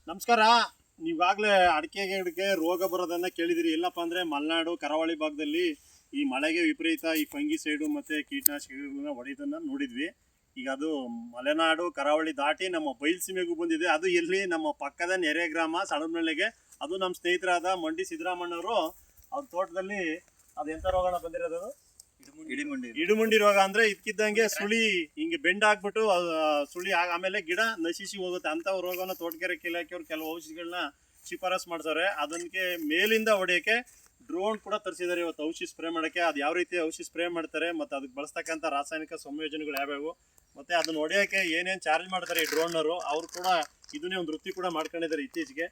ನಮಸ್ಕಾರ. ನೀವಾಗಲೇ ಅಡಿಕೆ ಗಿಡಕ್ಕೆ ರೋಗ ಬರೋದನ್ನ ಕೇಳಿದಿರಿ. ಎಲ್ಲಪ್ಪ ಅಂದರೆ ಮಲೆನಾಡು ಕರಾವಳಿ ಭಾಗದಲ್ಲಿ ಈ ಮಳೆಗೆ ವಿಪರೀತ ಈ ಫಂಗಿಸೈಡು ಮತ್ತು ಕೀಟನಾಶಕಗಳನ್ನ ಹೊಡೆಯೋದನ್ನ ನೋಡಿದ್ವಿ. ಈಗ ಅದು ಮಲೆನಾಡು ಕರಾವಳಿ ದಾಟಿ ನಮ್ಮ ಬಯಲುಸೀಮೆಗೂ ಬಂದಿದೆ. ಅದು ಎಲ್ಲಿ ನಮ್ಮ ಪಕ್ಕದ ನೆರೆ ಗ್ರಾಮ ಸಣಬನಹಳ್ಳಿಗೆ. ಅದು ನಮ್ಮ ಸ್ನೇಹಿತರಾದ ಮಂಡಿ ಸಿದ್ದರಾಮಣ್ಣವರು ಅವ್ರ ತೋಟದಲ್ಲಿ ಅದು ಎಂಥ ರೋಗನ ಬಂದಿರೋದು? ಇಡುಮುಂಡಿ ರೋಗ. ಅಂದ್ರೆ ಇದಕ್ಕಿದ್ದಂಗೆ ಸುಳಿ ಹಿಂಗೆ ಬೆಂಡ್ ಹಾಕ್ಬಿಟ್ಟು ಸುಳಿ ಆಮೇಲೆ ಗಿಡ ನಶಿಸಿ ಹೋಗುತ್ತೆ. ಅಂತ ರೋಗನ ತೋಟಗಾರಿಕೆ ಇಲಾಖೆಯವ್ರು ಕೆಲವು ಔಷಧಿಗಳನ್ನ ಶಿಫಾರಸ್ ಮಾಡ್ತಾರೆ. ಅದಕ್ಕೆ ಮೇಲಿಂದ ಹೊಡೆಯೋಕೆ ಡ್ರೋನ್ ಕೂಡ ತರಿಸಿದ್ದಾರೆ ಇವತ್ತು ಔಷಧಿ ಸ್ಪ್ರೇ ಮಾಡೋಕ್ಕೆ. ಅದು ಯಾವ ರೀತಿ ಔಷಧಿ ಸ್ಪ್ರೇ ಮಾಡ್ತಾರೆ ಮತ್ತು ಅದಕ್ಕೆ ಬಳಸ್ತಕ್ಕಂಥ ರಾಸಾಯನಿಕ ಸಂಯೋಜನೆಗಳು ಯಾವ್ಯಾವು ಮತ್ತು ಅದನ್ನ ಹೊಡೆಯೋಕ್ಕೆ ಏನೇನು ಚಾರ್ಜ್ ಮಾಡ್ತಾರೆ ಈ ಡ್ರೋನರು, ಅವರು ಕೂಡ ಇದನ್ನೇ ಒಂದು ವೃತ್ತಿ ಕೂಡ ಮಾಡ್ಕೊಂಡಿದ್ದಾರೆ ಇತ್ತೀಚೆಗೆ.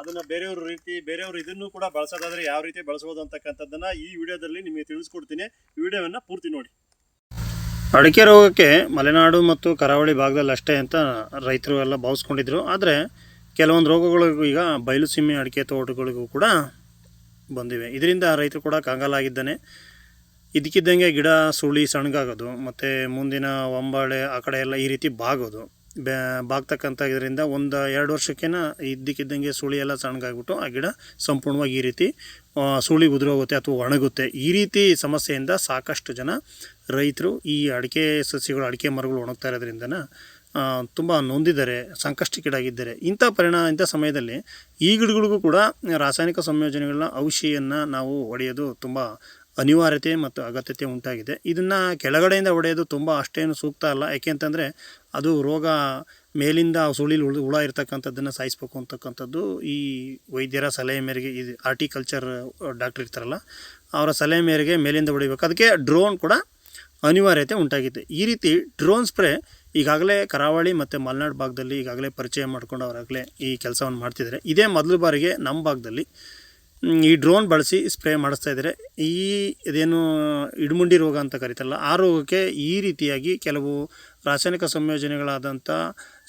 ಅದನ್ನ ಬೇರೆಯವರು ಇದನ್ನು ಕೂಡ ಬಳಸೋದಾದ್ರೆ ಯಾವ ರೀತಿ ಬಳಸಬಹುದು ಅಂತಕ್ಕಂಥದ್ದನ್ನ ಈ ವಿಡಿಯೋದಲ್ಲಿ ನಿಮಗೆ ತಿಳಿಸ್ಕೊಡ್ತೀನಿ. ವಿಡಿಯೋವನ್ನ ಪೂರ್ತಿ ನೋಡಿ. ಅಡಿಕೆ ರೋಗಕ್ಕೆ ಮಲೆನಾಡು ಮತ್ತು ಕರಾವಳಿ ಭಾಗದಲ್ಲಿ ಅಷ್ಟೇ ಅಂತ ರೈತರು ಎಲ್ಲ ಭಾವಿಸ್ಕೊಂಡಿದ್ರು. ಆದರೆ ಕೆಲವೊಂದು ರೋಗಗಳಿಗೂ ಈಗ ಬಯಲುಸೀಮೆ ಅಡಿಕೆ ತೋಟಗಳಿಗೂ ಕೂಡ ಬಂದಿವೆ. ಇದರಿಂದ ರೈತರು ಕೂಡ ಕಂಗಾಲಾಗಿದ್ದಾನೆ. ಇದಕ್ಕಿದ್ದಂಗೆ ಗಿಡ ಸುಳಿ ಸಣ್ಣಗಾಗೋದು ಮತ್ತು ಮುಂದಿನ ಒಂಬಾಳೆ ಆ ಕಡೆ ಎಲ್ಲ ಈ ರೀತಿ ಬಾಗೋದು, ಬಾಗ್ತಕ್ಕಂಥ ಇದರಿಂದ 1-2 ವರ್ಷಕ್ಕೇನ ಇದ್ದಕ್ಕಿದ್ದಂಗೆ ಸುಳಿ ಎಲ್ಲ ಸಣ್ಣಗಾಗ್ಬಿಟ್ಟು ಆ ಗಿಡ ಸಂಪೂರ್ಣವಾಗಿ ಈ ರೀತಿ ಸುಳಿ ಉದುರೋಗುತ್ತೆ ಅಥವಾ ಒಣಗುತ್ತೆ. ಈ ರೀತಿ ಸಮಸ್ಯೆಯಿಂದ ಸಾಕಷ್ಟು ಜನ ರೈತರು ಈ ಅಡಿಕೆ ಸಸ್ಯಗಳು, ಅಡಿಕೆ ಮರಗಳು ಒಣಗ್ತಾ ಇರೋದ್ರಿಂದನ ತುಂಬ ನೊಂದಿದ್ದಾರೆ, ಸಂಕಷ್ಟಕ್ಕೀಡಾಗಿದ್ದಾರೆ. ಇಂಥ ಸಮಯದಲ್ಲಿ ಈ ಗಿಡಗಳಿಗೂ ಕೂಡ ರಾಸಾಯನಿಕ ಸಂಯೋಜನೆಗಳನ್ನ ಔಷಧಿಯನ್ನು ನಾವು ಹೊಡೆಯೋದು ತುಂಬ ಅನಿವಾರ್ಯತೆ ಮತ್ತು ಅಗತ್ಯತೆ ಉಂಟಾಗಿದೆ. ಇದನ್ನು ಕೆಳಗಡೆಯಿಂದ ಹೊಡೆಯೋದು ತುಂಬ ಅಷ್ಟೇನು ಸೂಕ್ತ ಅಲ್ಲ. ಯಾಕೆಂತಂದರೆ ಅದು ರೋಗ ಮೇಲಿಂದ ಸುಳಿಲಿ ಹುಳ ಇರ್ತಕ್ಕಂಥದ್ದನ್ನು ಸಾಯಿಸ್ಬೇಕು ಅಂತಕ್ಕಂಥದ್ದು ಈ ವೈದ್ಯರ ಸಲಹೆ ಮೇರೆಗೆ, ಇದು ಆರ್ಟಿಕಲ್ಚರ್ ಡಾಕ್ಟ್ರ್ ಇರ್ತಾರಲ್ಲ ಅವರ ಸಲಹೆ ಮೇರೆಗೆ ಮೇಲಿಂದ ಹೊಡಿಬೇಕು. ಅದಕ್ಕೆ ಡ್ರೋನ್ ಕೂಡ ಅನಿವಾರ್ಯತೆ ಉಂಟಾಗಿದೆ. ಈ ರೀತಿ ಡ್ರೋನ್ ಸ್ಪ್ರೇ ಈಗಾಗಲೇ ಕರಾವಳಿ ಮತ್ತು ಮಲೆನಾಡು ಭಾಗದಲ್ಲಿ ಈಗಾಗಲೇ ಪರಿಚಯ ಮಾಡ್ಕೊಂಡು ಅವರಾಗಲೇ ಈ ಕೆಲಸವನ್ನು ಮಾಡ್ತಿದ್ದಾರೆ. ಇದೇ ಮೊದಲ ಬಾರಿಗೆ ನಮ್ಮ ಭಾಗದಲ್ಲಿ ಈ ಡ್ರೋನ್ ಬಳಸಿ ಸ್ಪ್ರೇ ಮಾಡಿಸ್ತಾ ಇದ್ದಾರೆ. ಇದೇನು ಇಡುಮುಂಡಿ ರೋಗ ಅಂತ ಕರೀತಾರಲ್ಲ ಆ ರೋಗಕ್ಕೆ ಈ ರೀತಿಯಾಗಿ ಕೆಲವು ರಾಸಾಯನಿಕ ಸಂಯೋಜನೆಗಳಾದಂಥ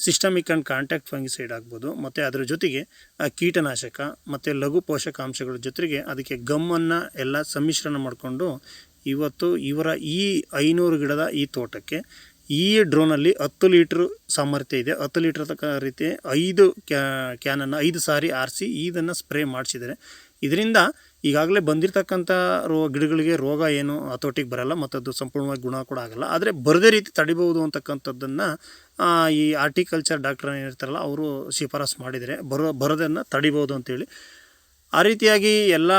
ಸಿಸ್ಟಮಿಕ್ ಆ್ಯಂಡ್ ಕಾಂಟ್ಯಾಕ್ಟ್ ಫಂಗಿಸೈಡ್ ಆಗ್ಬೋದು, ಮತ್ತು ಅದರ ಜೊತೆಗೆ ಕೀಟನಾಶಕ ಮತ್ತು ಲಘು ಪೋಷಕಾಂಶಗಳ ಜೊತೆಗೆ ಅದಕ್ಕೆ ಗಮ್ಮನ್ನು ಎಲ್ಲ ಸಮ್ಮಿಶ್ರಣ ಮಾಡಿಕೊಂಡು ಇವತ್ತು ಇವರ ಈ 500 ಗಿಡದ ಈ ತೋಟಕ್ಕೆ ಈ ಡ್ರೋನಲ್ಲಿ 10 ಲೀಟ್ರ್ ಸಾಮರ್ಥ್ಯ ಇದೆ. 10 ಲೀಟ್ರ್ ರೀತಿ 5 ಕ್ಯಾನನ್ನು 5 ಸಾರಿ ಆರಿಸಿ ಇದನ್ನು ಸ್ಪ್ರೇ ಮಾಡಿಸಿದ್ದಾರೆ. ಇದರಿಂದ ಈಗಾಗಲೇ ಬಂದಿರತಕ್ಕಂಥ ಗಿಡಗಳಿಗೆ ರೋಗ ಏನು ಹತೋಟಿಗೆ ಬರಲ್ಲ ಮತ್ತು ಅದು ಸಂಪೂರ್ಣವಾಗಿ ಗುಣ ಕೂಡ ಆಗಲ್ಲ. ಆದರೆ ಬರದೇ ರೀತಿ ತಡಿಬಹುದು ಅಂತಕ್ಕಂಥದ್ದನ್ನು ಈ ಆರ್ಟಿಕಲ್ಚರ್ ಡಾಕ್ಟರ್ ಏನಿರ್ತಾರಲ್ಲ ಅವರು ಶಿಫಾರಸ್ ಮಾಡಿದರೆ ಬರೋದನ್ನು ತಡಿಬೋದು ಅಂತೇಳಿ. ಆ ರೀತಿಯಾಗಿ ಎಲ್ಲ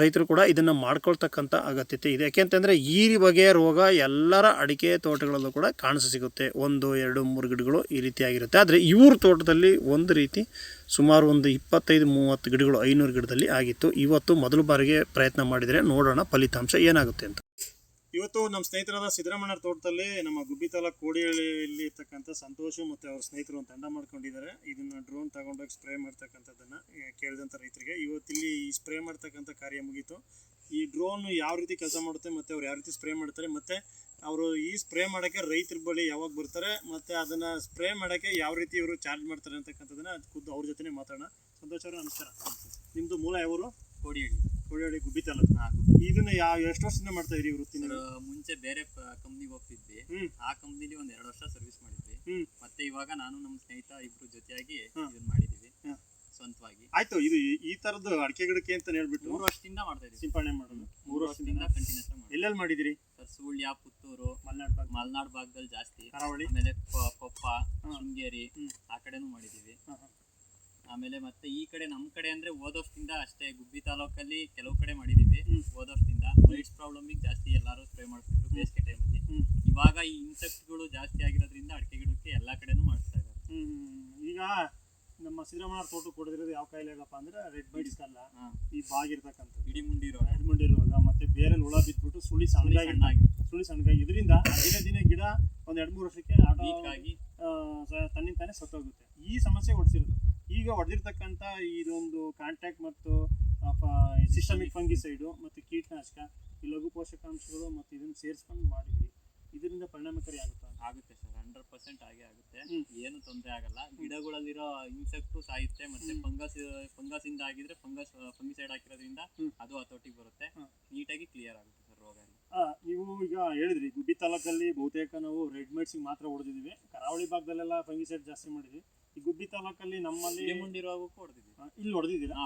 ರೈತರು ಕೂಡ ಇದನ್ನು ಮಾಡ್ಕೊಳ್ತಕ್ಕಂಥ ಅಗತ್ಯತೆ ಇದೆ. ಯಾಕೆಂತಂದರೆ ಈ ಬಗೆಯ ರೋಗ ಎಲ್ಲರ ಅಡಿಕೆ ತೋಟಗಳಲ್ಲೂ ಕೂಡ ಕಾಣಿಸಿಗುತ್ತೆ. 1, 2, 3 ಗಿಡಗಳು ಈ ರೀತಿಯಾಗಿರುತ್ತೆ. ಆದರೆ ಇವ್ರ ತೋಟದಲ್ಲಿ ಒಂದು ರೀತಿ ಸುಮಾರು 25-30 ಗಿಡಗಳು 500 ಗಿಡದಲ್ಲಿ ಆಗಿತ್ತು. ಇವತ್ತು ಮೊದಲ ಬಾರಿಗೆ ಪ್ರಯತ್ನ ಮಾಡಿದರೆ ನೋಡೋಣ ಫಲಿತಾಂಶ ಏನಾಗುತ್ತೆ ಅಂತ. ಇವತ್ತು ನಮ್ಮ ಸ್ನೇಹಿತರಾದ ಸಿದ್ದರಾಮಣ್ಣರ ತೋಟದಲ್ಲಿ ನಮ್ಮ ಗುಬ್ಬಿ ತಾಲೂಕು ಕೋಡಿಹಳ್ಳಿಯಲ್ಲಿ ಇರ್ತಕ್ಕಂಥ ಸಂತೋಷ್ ಮತ್ತು ಅವ್ರ ಸ್ನೇಹಿತರು ಒಂದು ತಂಡ ಮಾಡ್ಕೊಂಡಿದ್ದಾರೆ. ಇದನ್ನು ಡ್ರೋನ್ ತಗೊಂಡೋಗಿ ಸ್ಪ್ರೇ ಮಾಡ್ತಕ್ಕಂಥದ್ದನ್ನು ಕೇಳಿದಂಥ ರೈತರಿಗೆ ಇವತ್ತಿಲ್ಲಿ ಈ ಸ್ಪ್ರೇ ಮಾಡ್ತಕ್ಕಂಥ ಕಾರ್ಯ ಮುಗೀತು. ಈ ಡ್ರೋನ್ ಯಾವ ರೀತಿ ಕೆಲಸ ಮಾಡುತ್ತೆ ಮತ್ತು ಅವ್ರು ಯಾವ ರೀತಿ ಸ್ಪ್ರೇ ಮಾಡ್ತಾರೆ ಮತ್ತು ಅವರು ಈ ಸ್ಪ್ರೇ ಮಾಡೋಕ್ಕೆ ರೈತರ ಬಳಿ ಯಾವಾಗ ಬರ್ತಾರೆ ಮತ್ತು ಅದನ್ನು ಸ್ಪ್ರೇ ಮಾಡೋಕ್ಕೆ ಯಾವ ರೀತಿ ಇವರು ಚಾರ್ಜ್ ಮಾಡ್ತಾರೆ ಅಂತಕ್ಕಂಥದ್ದನ್ನು ಖುದ್ದು ಅವ್ರ ಜೊತೆ ಮಾತಾಡೋಣ. ಸಂತೋಷ್ ಅವರು ನಮಸ್ಕಾರ. ನಿಮ್ಮದು ಮೂಲ ಯಾವರು? ಕೋಡಿಹಳ್ಳಿ ಗುಬ್ಬಿ ತಾಲೂಕು. ಇದನ್ನ ಎಷ್ಟು ವರ್ಷದಿಂದ ಮಾಡ್ತಾ ಇದ್ರಿ ವೃತ್ತಿನ? ಮುಂಚೆ ಬೇರೆ ಕಂಪ್ನಿಗೆ ಹೋಗ್ತಿದ್ವಿ. ಆ ಕಂಪ್ನಿಲಿ 1-2 ವರ್ಷ ಸರ್ವಿಸ್ ಮಾಡಿದ್ವಿ. ಮತ್ತೆ ಇವಾಗ ನಾನು ನಮ್ಮ ಸ್ನೇಹಿತ ಇಬ್ರು ಜೊತೆಯಾಗಿ ಇದನ್ನ ಮಾಡಿದೀವಿ ಸ್ವಂತವಾಗಿ. ಆಯ್ತು, ಇದು ಈ ತರದ್ದು ಅಡಿಕೆ ಗಿಡಕ್ಕೆ ಅಂತ ಹೇಳ್ಬಿಟ್ಟು 3 ವರ್ಷದಿಂದ ಮಾಡ್ತಾ ಇದ್ವಿ. ಸಿಂಪಡಣೆ ಮಾಡೋದು 3 ವರ್ಷದಿಂದ ಕಂಟಿನ್ಯೂಸ್ ಆಗಿ. ಎಲ್ಲೆಲ್ಲಿ ಮಾಡಿದಿರಿ? ಸರ್ ಸುಳ್ಯ, ಪುತ್ತೂರು, ಮಲೆನಾಡು ಭಾಗದಲ್ಲಿ ಜಾಸ್ತಿ, ಕರಾವಳಿ, ಆಮೇಲೆ ಕೊಪ್ಪ, ಶೃಂಗೇರಿ ಆ ಕಡೆನೂ ಮಾಡಿದೀವಿ. ಆಮೇಲೆ ಮತ್ತೆ ಈ ಕಡೆ ನಮ್ಮ ಕಡೆ ಅಂದ್ರೆ ಹೋದೋಷ್ಟಿಂದ ಅಷ್ಟೇ ಗುಬ್ಬಿ ತಾಲೂಕಲ್ಲಿ ಕೆಲವು ಕಡೆ ಮಾಡಿದೀವಿ. ಹೋದೋಷ್ಟಿಂದ ವೈಟ್ಸ್ ಪ್ರಾಬ್ಲಮಿಗೆ ಜಾಸ್ತಿ ಎಲ್ಲರೂ ಸ್ಪ್ರೇ ಮಾಡ್ತಿದ್ರು ಬೇಸಿಗೆ ಟೈಮಲ್ಲಿ. ಇವಾಗ ಈ ಇನ್ಸೆಕ್ಟ್ಗಳು ಜಾಸ್ತಿ ಆಗಿರೋದ್ರಿಂದ ಅಡಿಕೆ ಗಿಡಕ್ಕೆ ಎಲ್ಲಾ ಕಡೆನೂ ಮಾಡಿಸ್ತಾ ಇದ್ದಾರೆ. ಈಗ ನಮ್ಮ ಸಿದ್ದರಾಮಯ್ಯ ತೋಟಕ್ಕೆ ಕೊಡದಿರೋದು ಯಾವ ಕಾಯಿಲೆಗಪ್ಪ ಅಂದ್ರೆ ರೆಡ್ ಬೈಟ್ಸ್ ಅಲ್ಲ, ಈ ಬಾಗಿರ್ತಕ್ಕಂಥ ಇಡಿಮುಂಡಿ ರೋಗ ಮತ್ತೆ ಬೇರೆ ಹುಳ ಬಿದ್ಬಿಟ್ಟು ಸುಳಿ ಸಣ್ಣಗಾಗಿ ಇದರಿಂದ ದಿನ ಗಿಡ 1-2-3 ವರ್ಷಕ್ಕೆ ಆಗಿ ತನ್ನಿಂದ ತಾನೇ ಸತ್ತೋಗುತ್ತೆ. ಈ ಸಮಸ್ಯೆ ಹೊಡ್ಸಿರೋದು. ಈಗ ಹೊಡೆದಿರ್ತಕ್ಕಂಥ ಇದೊಂದು ಕಾಂಟ್ಯಾಕ್ಟ್ ಮತ್ತು ಸಿಸ್ಟಮಿಕ್ ಫಂಗಿಸೈಡು ಮತ್ತು ಕೀಟನಾಶಕ, ಈ ಲಘು ಪೋಷಕಾಂಶಗಳು ಮತ್ತು ಇದನ್ನು ಸೇರಿಸ್ಕೊಂಡು ಮಾಡಿದ್ವಿ. ಇದರಿಂದ ಪರಿಣಾಮಕಾರಿ ಆಗುತ್ತೆ ಸರ್. 100% ಆಗೇ ಆಗುತ್ತೆ. ಏನು ತೊಂದರೆ ಆಗಲ್ಲ. ಗಿಡಗಳಲ್ಲಿರೋ ಇನ್ಸೆಕ್ಟು ಸಾಯುತ್ತೆ. ಮತ್ತೆ ಫಂಗಸ್ ಇಂದ ಆಗಿದ್ರೆ ಫಂಗಿಸೈಡ್ ಹಾಕಿರೋದ್ರಿಂದ ಅದು ಹತೋಟಿಗೆ ಬರುತ್ತೆ. ನೀಟಾಗಿ ಕ್ಲಿಯರ್ ಆಗುತ್ತೆ ಸರ್ ರೋಗ ಎಲ್ಲ. ನೀವು ಈಗ ಹೇಳಿದ್ರಿ ಗುಬ್ಬಿ ತಾಲೂಕಲ್ಲಿ ಬಹುತೇಕ ನಾವು ರೆಡ್ ಮೈಟ್ಸಿಗೆ ಮಾತ್ರ ಹೊಡೆದಿದ್ದೀವಿ. ಕರಾವಳಿ ಭಾಗದಲ್ಲೆಲ್ಲ ಫಂಗಿಸೈಡ್ ಜಾಸ್ತಿ ಮಾಡಿದ್ವಿ. ಈ ಗುಬ್ಬಿ ತಾಲೂಕಲ್ಲಿ ನಮ್ಮಲ್ಲಿ ಇಳಿಮುಂಡಿ ರೋಗಕ್ಕೂ ಹೊಡೆದಿದ್ದೀವಿ. ಇಲ್ಲಿ ಹೊಡೆದಿದ್ದೀರಾ?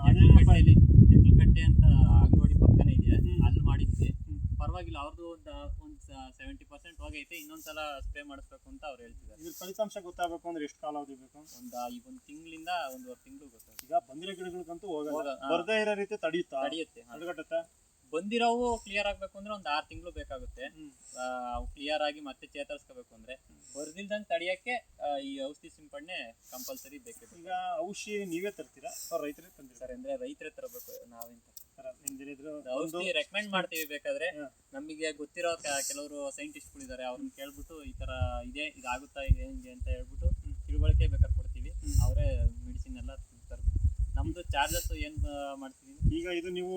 ಹೊಡೆದಿದ್ದೀವಿ. ಎಕ್ಲಕಟ್ಟೆ ಅಂತ ಅಂಗನವಾಡಿ ಪಕ್ಕನೇ ಇದೆ, ಅಲ್ಲಿ ಮಾಡಿದ್ವಿ. ಪರವಾಗಿಲ್ಲ, ಅವ್ರದ್ದು ಒಂದು 70% ಹೋಗೈತೆ. ಇನ್ನೊಂದ್ಸಲ ಸ್ಪ್ರೇ ಮಾಡಿಸ್ಬೇಕು ಅಂತ ಅವ್ರು ಹೇಳ್ತಿದ್ದಾರೆ. ಇದ್ರ ಫಲಿತಾಂಶ ಗೊತ್ತಾಗಬೇಕು ಅಂದ್ರೆ ಎಷ್ಟು ಕಾಲ ಅವಧಿ ಬೇಕು? ಒಂದು ತಿಂಗಳಿಂದ 1.5 ತಿಂಗಳು ಗೊತ್ತಾಗುತ್ತೆ. ಈಗ ಬಂದಿರೋ ಗಿಡಗಳಿಗಂತೂ ಹೋಗಲ್ಲ, ಬರ್ದೇ ಇರೋ ರೀತಿ ತಡೆಯುತ್ತೆ, ತಡೆಗಟ್ಟುತ್ತೆ. ಬಂದಿರೋವು ಕ್ಲಿಯರ್ ಆಗ್ಬೇಕು ಅಂದ್ರೆ ಒಂದು 6 ತಿಂಗಳು ಬೇಕಾಗುತ್ತೆ. ಕ್ಲಿಯರ್ ಆಗಿ ಮತ್ತೆ ಚೇತರಿಸ್ಕೋಬೇಕು ಅಂದ್ರೆ. ಬರ್ದಿಲ್ದಂಗೆ ತಡೆಯಕ್ಕೆ ಈ ಔಷಧಿ ಸಿಂಪಡಣೆ ಕಂಪಲ್ಸರಿ ಬೇಕೇ. ಈಗ ಔಷಧಿ ನೀವೇ ತರ್ತೀರಾ ರೈತರೇ ತಂದಿರ್ತಾರೆ? ಅಂದ್ರೆ ರೈತರೇ ತರಬೇಕು, ನಾವೇನ್ ಔಷಧಿ ಒಂದು ರೆಕಮೆಂಡ್ ಮಾಡ್ತೀವಿ. ಬೇಕಾದ್ರೆ ನಮಗೆ ಗೊತ್ತಿರೋ ಕೆಲವರು ಸೈಂಟಿಸ್ಟ್ಗಳು ಇದಾರೆ, ಅವ್ರನ್ನ ಕೇಳ್ಬಿಟ್ಟು ಈ ತರ ಇದೆ, ಇದಾಗುತ್ತಾ ಇದೆ ಹೆಂಗೆ ಅಂತ ಹೇಳ್ಬಿಟ್ಟು ತಿಳುವಳಿಕೆ ಬೇಕಾದ್ರೆ ಕೊಡ್ತೀವಿ. ಅವರೇ ಮೆಡಿಸಿನ್ ಎಲ್ಲ ತರಬೇಕು. ನಮ್ದು ಚಾರ್ಜಸ್ ಏನ್ ಮಾಡ್ತೀವಿ. ಈಗ ಇದು ನೀವು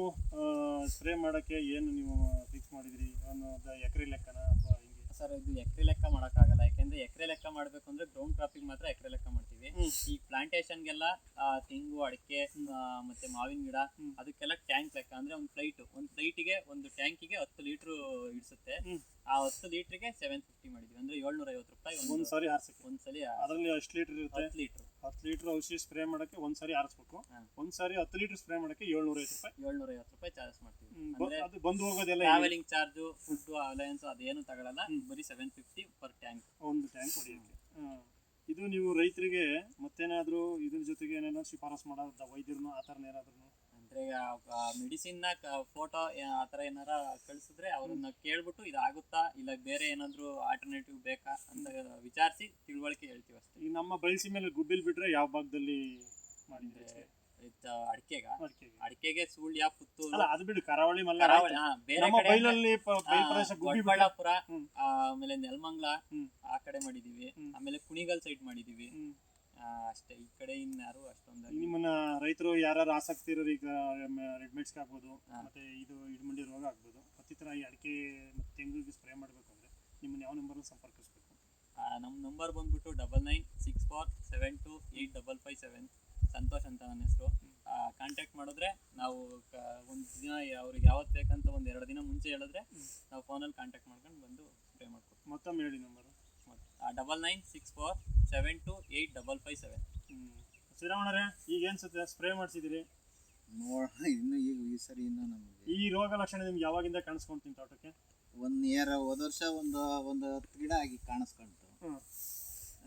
ಸ್ಪ್ರೇ ಮಾಡಕ್ಕೆ ಏನು ನೀವು ಫಿಕ್ಸ್ ಮಾಡಿದ್ರಿ? ಒಂದು ಎಕರೆ ಲೆಕ್ಕನ ಅಥವಾ ಹಿಂಗೆ? ಸರ್, ಇದು ಎಕರೆ ಲೆಕ್ಕ ಮಾಡೋಕ್ಕಾಗಲ್ಲ. ಯಾಕೆಂದ್ರೆ ಎಕರೆ ಲೆಕ್ಕ ಮಾಡ್ಬೇಕು ಅಂದ್ರೆ ಗ್ರೌಂಡ್ ಕ್ರಾಪಿಂಗ್ ಮಾತ್ರ ಎಕರೆ ಲೆಕ್ಕ ಮಾಡ್ತೀವಿ. ಈ ಪ್ಲಾಂಟೇಶನ್ಗೆಲ್ಲ ತೆಂಗು, ಅಡಿಕೆ ಮತ್ತೆ ಮಾವಿನ ಗಿಡ ಅದಕ್ಕೆಲ್ಲ ಟ್ಯಾಂಕ್ ಲೆಕ್ಕ. ಅಂದ್ರೆ ಒಂದು ಫ್ಲೈಟಿಗೆ ಒಂದು ಟ್ಯಾಂಕಿಗೆ 10 ಲೀಟರ್ ಇಡಿಸುತ್ತೆ. ಆ 10 ಲೀಟರ್ಗೆ 750 ಮಾಡಿದ್ವಿ. ಅಂದ್ರೆ 750 ರೂಪಾಯಿ ಒಂದ್ಸರಿ ಹಾರಿಸಕ್ಕೆ. ಒಂದ್ಸಲಿ ಅದರಲ್ಲಿ ಎಷ್ಟು ಲೀಟರ್ ಇರುತ್ತೆ? 10 ಲೀಟರ್ ಔಷಧಿ ಸ್ಪ್ರೇ ಮಾಡಕ್ಕೆ ಒಂದ್ಸರಿ ಹಾರಿಸ್ಬೇಕು. ಒಂದ್ಸರಿ 10 ಲೀಟರ್ ಸ್ಪ್ರೇ ಮಾಡಕ್ಕೆ 750 ರೂಪಾಯಿ ಚಾರ್ಜ್ ಮಾಡ್ತೀವಿ. ಅದು ಬಂದು ಹೋಗೋದೆಲ್ಲ ಟ್ರಾವೆಲಿಂಗ್ ಚಾರ್ಜ್, ಫುಡ್ ಅಲಯನ್ಸ್ ಅದೇನು ತಗೊಳಲ್ಲ. ಬರೀ 750 ಪರ್ ಟ್ಯಾಂಕ್, ಒಂದು ಟ್ಯಾಂಕ್ ಹೊಡೆಯಕ್ಕೆ. ಇದು ನೀವು ರೈತರಿಗೆ ಮತ್ತೇನಾದ್ರೂ ಇದ್ರ ಜೊತೆಗೆ ಏನಾದ್ರು ಶಿಫಾರಸ್ ಮಾಡೋದ ವೈದ್ಯರು ಆ ಥರ ಏನಾದ್ರು? ಅಂದ್ರೆ ಮೆಡಿಸಿನ್ ನ ಫೋಟೋ ಆ ಥರ ಏನಾರ ಕಳಿಸಿದ್ರೆ ಅವ್ರನ್ನ ಕೇಳ್ಬಿಟ್ಟು ಇದಾಗುತ್ತಾ ಇಲ್ಲ ಬೇರೆ ಏನಾದ್ರು ಆಲ್ಟರ್ನೇಟಿವ್ ಬೇಕಾ ಅಂತ ವಿಚಾರಿಸಿ ತಿಳುವಳಿಕೆ ಹೇಳ್ತೀವಿ ಅಷ್ಟೇ. ಈಗ ನಮ್ಮ ಬಯಸಿ ಮೇಲೆ ಗುಬ್ಬಿಲ್ ಬಿಟ್ರೆ ಯಾವ ಭಾಗದಲ್ಲಿ ಮಾಡಿದ್ರೆ? ಅಡಿಕೆಗೆ ಸುಳ್ಯ, ಪುತ್ತೂರು, ಅದು ಬಿಡು, ಕರಾವಳಿ, ಬೇರೆ ದೊಡ್ಡಬಳ್ಳಾಪುರ, ಆಮೇಲೆ ನೆಲಮಂಗಲ ಆ ಕಡೆ ಮಾಡಿದೀವಿ. ಆಮೇಲೆ ಕುಣಿಗಲ್ ಸೈಡ್ ಮಾಡಿದೀವಿ ಅಷ್ಟೇ. ಈ ಕಡೆ ಇನ್ಯಾರು ಅಷ್ಟೊಂದು. ನಿಮ್ಮನ್ನ ರೈತರು ಯಾರು ಆಸಕ್ತಿ ಇರೋರು ಈಗ ರೆಡ್ ಮೆಡ್ಸ್ಗೆ ಆಗ್ಬೋದು, ಮತ್ತೆ ಇದು ಇಡಮುಂಡಿ ರೋಗ ಆಗ್ಬೋದು, ಮತ್ತಿತರ ಈ ಅಡಿಕೆ ತೆಂಗಿಗೆ ಸ್ಪ್ರೇ ಮಾಡಬೇಕು ಅಂದ್ರೆ ನಿಮ್ಮನ್ನ ಯಾವ ನಂಬರ್ ಸಂಪರ್ಕಿಸಬೇಕು? ನಮ್ಮ ನಂಬರ್ ಬಂದ್ಬಿಟ್ಟು 9964728557. ಸಂತೋಷ್ ಅಂತ ನನ್ನ ಹೆಸರು. ಕಾಂಟ್ಯಾಕ್ಟ್ ಮಾಡಿದ್ರೆ ನಾವು ಒಂದು ದಿನ ಅವ್ರಿಗೆ ಯಾವತ್ತು ಬೇಕಂತ 1-2 ದಿನ ಮುಂಚೆ ಹೇಳಿದ್ರೆ ನಾವು ಫೋನಲ್ಲಿ ಕಾಂಟ್ಯಾಕ್ಟ್ ಮಾಡ್ಕೊಂಡು ಬಂದು ಸ್ಪ್ರೇ ಮಾಡ್ಕೊಡ್ತೀವಿ. ಮತ್ತೊಮ್ಮೆ ಹೇಳಿ ನಂಬರು. 9964728557. ಶ್ರೀರಾಮಣ್ಣರೇ, ಈಗ ಏನ್ಸುತ್ತೆ ಸ್ಪ್ರೇ ಮಾಡಿಸಿದಿರಿ? ಇನ್ನು ಈಗ ಈ ಸರಿ ಇನ್ನು ನಮಗೆ ಈ ರೋಗ ಲಕ್ಷಣ ನಿಮ್ಗೆ ಯಾವಾಗಿಂದ ಕಾಣಿಸ್ಕೊಂತೀನಿ ತೋಟಕ್ಕೆ? ಹೋದ ವರ್ಷ ಒಂದು 10 ಗಿಡ ಆಗಿ ಕಾಣಿಸ್ಕೊಂತು.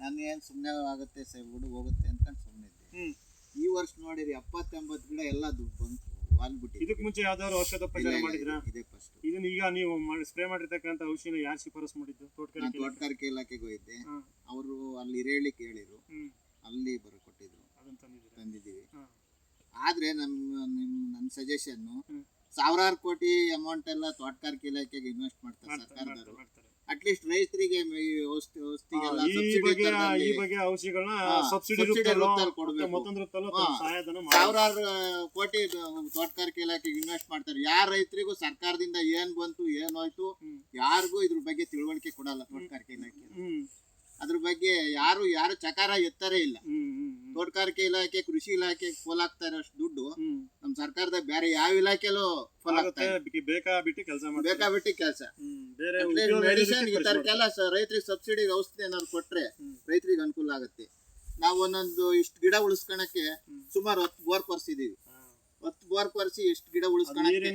ನಾನು ಏನು ಸುಮ್ಮನೆ ಆಗುತ್ತೆ ಹುಡುಗ ಹೋಗುತ್ತೆ ಅನ್ಕೊಂಡು ಸುಮ್ಮನೆ ಇದ್ದೆ. ಈ ವರ್ಷ ನೋಡಿರಿ 70-80 ಗಿಡ ಎಲ್ಲ ದುಡ್ಡು ಬಂತು, ವಾಲ್ಬಿಟ್ಟು. ಇದಕ್ಕೆ ಮುಂಚೆ ಯಾವ್ದಾದ್ರು ಔಷಧೋಪಚಾರ ಮಾಡಿದ್ರಾ? ಇದೇ ಫಸ್ಟ್. ಇದನ್ನ ಈಗ ನೀವು ಸ್ಪ್ರೇ ಮಾಡಿರ್ತಕ್ಕಂಥ ಔಷಧಿನ ಯಾರು ಶಿಫಾರಸ್ ಮಾಡಿದ್ದು? ತೋಟಗಾರಿಕೆ ಇಲಾಖೆಗೆ ಹೋಗಿದ್ದೆ. ಅವರು ಅಲ್ಲಿ ಇರೇಳಿಕ್ಕೆ ಹೇಳಿರು, ಅಲ್ಲಿ ಕೊಟ್ಟಿದ್ರು, ತಂದಿದ್ದೀವಿ. ಆದ್ರೆ ನಮ್ಮ ಸಜೆಷನ್ನು ಸಾವಿರಾರು ಕೋಟಿ ಅಮೌಂಟ್ ಎಲ್ಲ ತೋಟಗಾರಿಕೆ ಇಲಾಖೆಗೆ ಇನ್ವೆಸ್ಟ್ ಮಾಡ್ತಾರೆ ಸರ್ಕಾರದವರು. ಅಟ್ಲೀಸ್ಟ್ ರೈತರಿಗೆ ಸಾವಿರಾರು ಕೋಟಿ ತೋಟಗಾರಿಕೆ ಇಲಾಖೆಗೆ ಇನ್ವೆಸ್ಟ್ ಮಾಡ್ತಾರೆ. ಯಾರ ರೈತರಿಗೂ ಸರ್ಕಾರದಿಂದ ಏನ್ ಬಂತು ಏನಾಯ್ತು ಯಾರಿಗೂ ಇದ್ರ ಬಗ್ಗೆ ತಿಳುವಳಿಕೆ ಕೊಡಲ್ಲ ತೋಟಗಾರಿಕೆ ಇಲಾಖೆ. ಅದ್ರ ಬಗ್ಗೆ ಯಾರು ಚಕಾರ ಎತ್ತರೇ ಇಲ್ಲ. ತೋಟಗಾರಿಕೆ ಇಲಾಖೆ, ಕೃಷಿ ಇಲಾಖೆ ಫೋಲಾಗ್ತಾ ಇರೋಷ್ಟು ದುಡ್ಡು ನಮ್ ಸರ್ಕಾರದ ಬೇರೆ ಯಾವ ಇಲಾಖೆಲೂ ಬೇಕಾಬಿಟ್ಟು ಕೆಲಸ. ಮೆಡಿಸಿನ್ ಈ ತರಕ್ಕೆಲ್ಲ ರೈತರಿಗೆ ಸಬ್ಸಿಡಿ ಔಷಧಿ ಏನಾದ್ರು ಕೊಟ್ರೆ ರೈತರಿಗೆ ಅನುಕೂಲ ಆಗುತ್ತೆ. ನಾವು ಒಂದೊಂದು ಇಷ್ಟು ಗಿಡ ಉಳಿಸ್ಕೊಳಕ್ಕೆ ಸುಮಾರು 10 ಬೋರ್ ಕೊರ್ಸಿದೀವಿ. 10 ಬೋರ್ ಕೊರ್ಸಿ ಇಷ್ಟು ಗಿಡ ಉಳಿಸ್ಕೊಳಕ್ಕೆ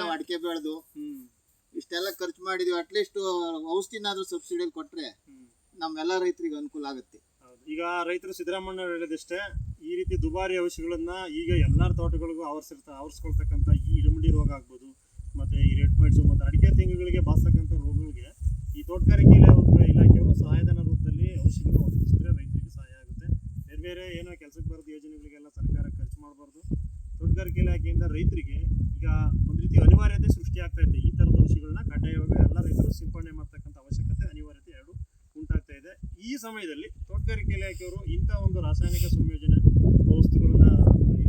ನಾವು ಅಡಿಕೆ ಬೆಳೆದು ಇಷ್ಟೆಲ್ಲ ಖರ್ಚು ಮಾಡಿದೀವಿ. ಅಟ್ಲೀಸ್ಟ್ ಔಷಧಿನಾದ್ರೂ ಸಬ್ಸಿಡಿಯಲ್ಲಿ ಕೊಟ್ರೆ ನಮ್ಮೆಲ್ಲ ರೈತರಿಗೆ ಅನುಕೂಲ ಆಗುತ್ತೆ. ಈಗ ರೈತರು ಸಿದ್ದರಾಮಣ್ಣ ಹೇಳಿದಷ್ಟೇ, ಈ ರೀತಿ ದುಬಾರಿ ಔಷಧಿಗಳನ್ನ ಈಗ ಎಲ್ಲರ ತೋಟಗಳಿಗೂ ಆವರಿಸ್ಕೊಳ್ತಕ್ಕಂಥ ಈ ಇಡಮುಂಡಿ ರೋಗ ಆಗ್ಬೋದು, ಮತ್ತೆ ಈ ರೆಡ್ ಮೈಟ್ಸು, ಮತ್ತು ಅಡಿಕೆ ತೆಂಗುಗಳಿಗೆ ಬಾಸ್ತಕ್ಕಂಥ ರೋಗಗಳಿಗೆ ಈ ತೋಟಗಾರಿಕೆ ಇಲಾಖೆಯವರು ಸಹಾಯಧನ ರೂಪದಲ್ಲಿ ಔಷಧಿಗಳನ್ನ ಒದಗಿಸಿದ್ರೆ ರೈತರಿಗೆ ಸಹಾಯ ಆಗುತ್ತೆ. ಬೇರೆ ಏನೋ ಕೆಲಸಕ್ಕೆ ಬರೋದು ಯೋಜನೆಗಳಿಗೆಲ್ಲ ಸರ್ಕಾರ ಖರ್ಚು ಮಾಡಬಾರ್ದು. ತೋಟಗಾರಿಕೆ ಇಲಾಖೆಯಿಂದ ರೈತರಿಗೆ ಈಗ ಒಂದು ರೀತಿ ಅನಿವಾರ್ಯತೆ ಸೃಷ್ಟಿ ಆಗ್ತಾ ಇದೆ. ಈ ಥರದ ಔಷಧಿಗಳನ್ನ ಕಡ್ಡಾಯವಾಗಿ ಎಲ್ಲ ರೈತರು ಸಿಂಪಡಣೆ ಮಾಡ್ತಕ್ಕಂಥ ಅವಶ್ಯಕತೆ, ಅನಿವಾರ್ಯತೆ ಎರಡು ಉಂಟಾಗ್ತಾ ಇದೆ. ಈ ಸಮಯದಲ್ಲಿ ತೋಟಗಾರಿಕೆ ಇಲಾಖೆಯವರು ಇಂಥ ಒಂದು ರಾಸಾಯನಿಕ ಸಂಯೋಜನೆ ವಸ್ತುಗಳನ್ನ,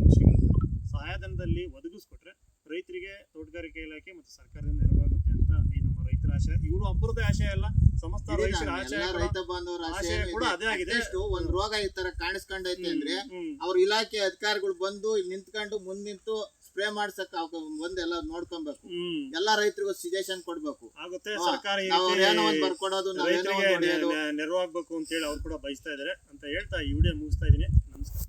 ಔಷಧಿಗಳನ್ನ ಸಹಾಯಧನದಲ್ಲಿ ಒದಗಿಸ್ಕೊಟ್ರೆ ರೈತರಿಗೆ ತೋಟಗಾರಿಕೆ ಇಲಾಖೆ ಮತ್ತು ಸರ್ಕಾರದಿಂದ ನೆರವಾಗುತ್ತೆ ಅಂತ ಈ ನಮ್ಮ ರೈತರ ಆಶಯ. ಇವರು ಒಬ್ಬರದೇ ಆಶಯ ಅಲ್ಲ, ಸಮಸ್ತ ರೈತರ ರೈತ ಬಾಂಧವರ ಆಶಯ ಕೂಡ ಅದೇ ಆಗಿದೆ. ಒಂದ್ ರೋಗ ಈ ತರ ಕಾಣಿಸ್ಕೊಂಡೈತೆ ಅಂದ್ರೆ ಅವ್ರ ಇಲಾಖೆ ಅಧಿಕಾರಿಗಳು ಬಂದು ಇಲ್ಲಿ ನಿಂತ್ಕೊಂಡು ಮುಂದ್ ನಿಂತು ಸ್ಪ್ರೇ ಮಾಡ್ಸಕ್ ಒಂದೆಲ್ಲ ನೋಡ್ಕೊಬೇಕು. ಹ್ಮ್ ಎಲ್ಲಾ ರೈತರಿಗೂ ಸಜೆಷನ್ ಕೊಡ್ಬೇಕು. ಆಗುತ್ತೆ. ಹಾ, ಸರ್ಕಾರ ಈ ನಾವ್ ರೀತಿ ಏನೋ ಒಂದ್ ಬರ್ಕೊಡೋದು, ನಾವೇನೋ ರೈತರಿಗೆ ಒಂದ್ ಹೊಡೆಯೋದು. ನೆರವಾಗಬೇಕು ಅಂತ ಹೇಳಿ ಅವ್ರು ಕೂಡ ಬಯಸ್ತಾ ಇದಾರೆ ಅಂತ ಹೇಳ್ತಾ ಈ ವಿಡಿಯೋ ಮುಗಿಸ್ತಾ ಇದೀನಿ. ನಮಸ್ಕಾರ.